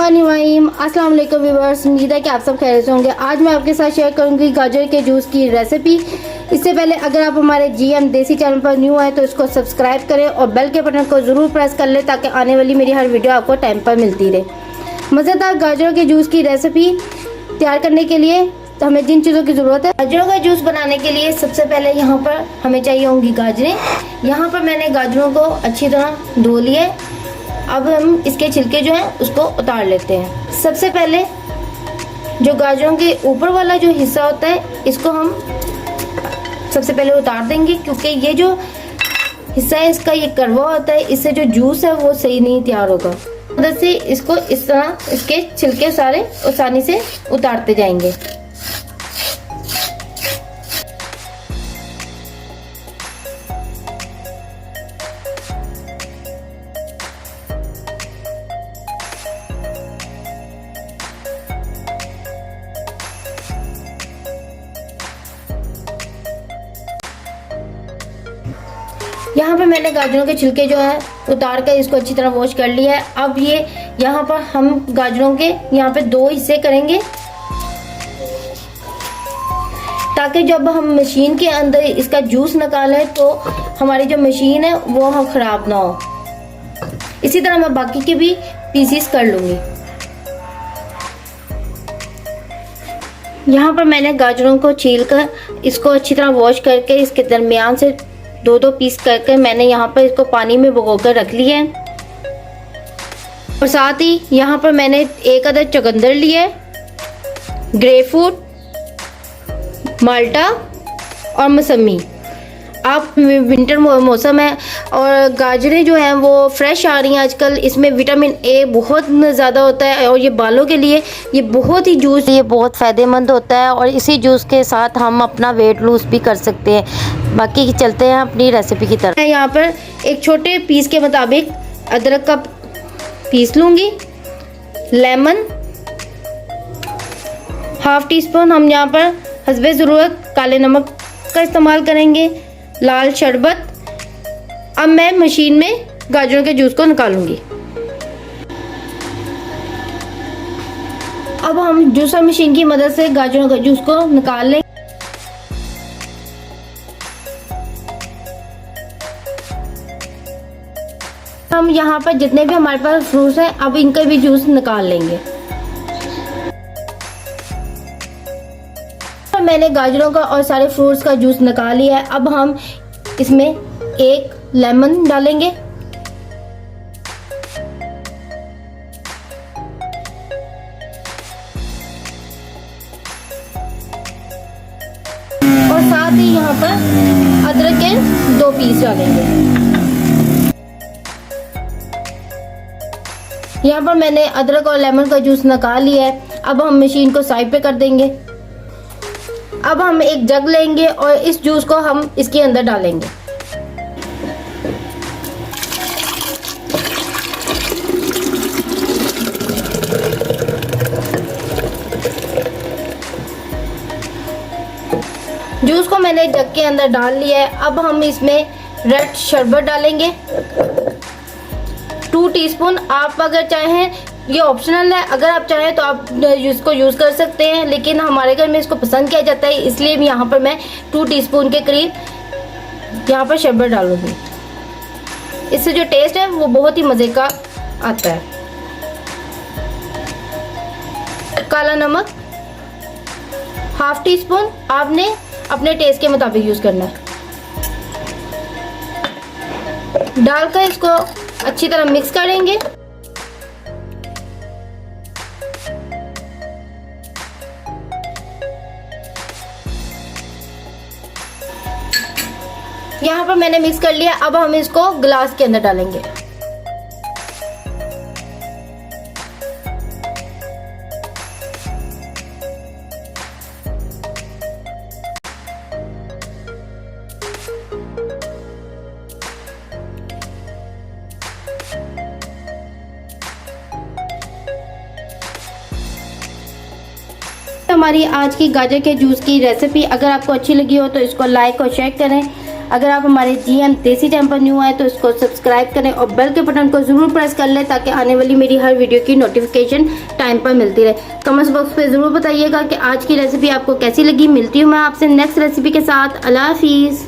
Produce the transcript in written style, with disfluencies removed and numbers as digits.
बिस्मिल्लाहिर्रहमानिर्रहीम। अस्सलाम वालेकुम व्यूअर्स, उम्मीद है कि आप सब खैरियत से होंगे। आज मैं आपके साथ शेयर करूंगी गाजर के जूस की रेसिपी। इससे पहले अगर आप हमारे जीएम देसी चैनल पर न्यू आए तो इसको सब्सक्राइब करें और बेल के बटन को ज़रूर प्रेस कर लें ताकि आने वाली मेरी हर वीडियो आपको टाइम पर मिलती रहे। मज़ेदार गाजरों के जूस की रेसिपी तैयार करने के लिए हमें जिन चीज़ों की ज़रूरत है, गाजरों का जूस बनाने के लिए सबसे पहले यहाँ पर हमें चाहिए होंगी गाजरें। यहाँ पर मैंने गाजरों को अच्छी तरह धो लिया। अब हम इसके छिलके जो हैं उसको उतार लेते हैं। सबसे पहले जो गाजरों के ऊपर वाला जो हिस्सा होता है इसको हम सबसे पहले उतार देंगे, क्योंकि ये जो हिस्सा है इसका ये कड़वा होता है, इससे जो जूस है वो सही नहीं तैयार होगा। मदद से इसको इस तरह इसके छिलके सारे आसानी से उतारते जाएंगे। यहाँ पर मैंने गाजरों के छिलके जो है उतार कर इसको अच्छी तरह वॉश कर लिया है। अब ये यहाँ पर हम गाजरों के यहाँ पे दो हिस्से करेंगे, ताकि जब हम मशीन के अंदर इसका जूस निकालें तो हमारी जो मशीन है वो हम खराब ना हो। इसी तरह मैं बाकी के भी पीसीस कर लूंगी। यहाँ पर मैंने गाजरों को छील कर इसको अच्छी तरह वॉश करके इसके दरमियान से दो दो पीस करके मैंने यहाँ पर इसको पानी में भिगोकर रख लिया है। और साथ ही यहाँ पर मैंने एक अदद चुकंदर लिए, ग्रेपफ्रूट, माल्टा और मौसमी। आप विंटर मौसम है और गाजरें जो हैं वो फ्रेश आ रही हैं आजकल। इसमें विटामिन ए बहुत ज़्यादा होता है और ये बालों के लिए ये बहुत ही जूस ये बहुत फ़ायदेमंद होता है। और इसी जूस के साथ हम अपना वेट लूज़ भी कर सकते हैं। बाकी चलते हैं अपनी रेसिपी की तरफ। मैं यहाँ पर एक छोटे पीस के मुताबिक अदरक का पीस लूँगी, लेमन हाफ टी स्पून, हम यहाँ पर हस्बे ज़रूरत काले नमक का इस्तेमाल करेंगे, लाल शरबत। अब मैं मशीन में गाजरों के जूस को निकालूंगी। अब हम जूसर मशीन की मदद से गाजरों का जूस को निकाल लेंगे। हम यहाँ पर जितने भी हमारे पास फ्रूट्स हैं अब इनका भी जूस निकाल लेंगे। मैंने गाजरों का और सारे फ्रूट्स का जूस निकाल लिया है। अब हम इसमें एक लेमन डालेंगे और साथ ही यहाँ पर अदरक के दो पीस डालेंगे। यहाँ पर मैंने अदरक और लेमन का जूस निकाल लिया है। अब हम मशीन को साइड पे कर देंगे। अब हम एक जग लेंगे और इस जूस को हम इसके अंदर डालेंगे। जूस को मैंने जग के अंदर डाल लिया है। अब हम इसमें रेड शरबत डालेंगे 2 टीस्पून। आप अगर चाहें, ये ऑप्शनल है, अगर आप चाहें तो आप इसको यूज़ कर सकते हैं, लेकिन हमारे घर में इसको पसंद किया जाता है इसलिए यहाँ पर मैं 2 टीस्पून के करीब यहाँ पर शरबत डालूंगी। इससे जो टेस्ट है वो बहुत ही मज़े का आता है। काला नमक हाफ टी स्पून, आपने अपने टेस्ट के मुताबिक यूज़ करना है। डालकर इसको अच्छी तरह मिक्स करेंगे। यहाँ पर मैंने मिक्स कर लिया। अब हम इसको ग्लास के अंदर डालेंगे। हमारी आज की गाजर के जूस की रेसिपी अगर आपको अच्छी लगी हो तो इसको लाइक और शेयर करें। अगर आप हमारे GM देसी चैनल पर न्यू आए तो इसको सब्सक्राइब करें और बेल के बटन को ज़रूर प्रेस कर लें ताकि आने वाली मेरी हर वीडियो की नोटिफिकेशन टाइम पर मिलती रहे। कमेंट्स बॉक्स पे ज़रूर बताइएगा कि आज की रेसिपी आपको कैसी लगी। मिलती हूँ मैं आपसे नेक्स्ट रेसिपी के साथ। अल्लाह हाफिज़।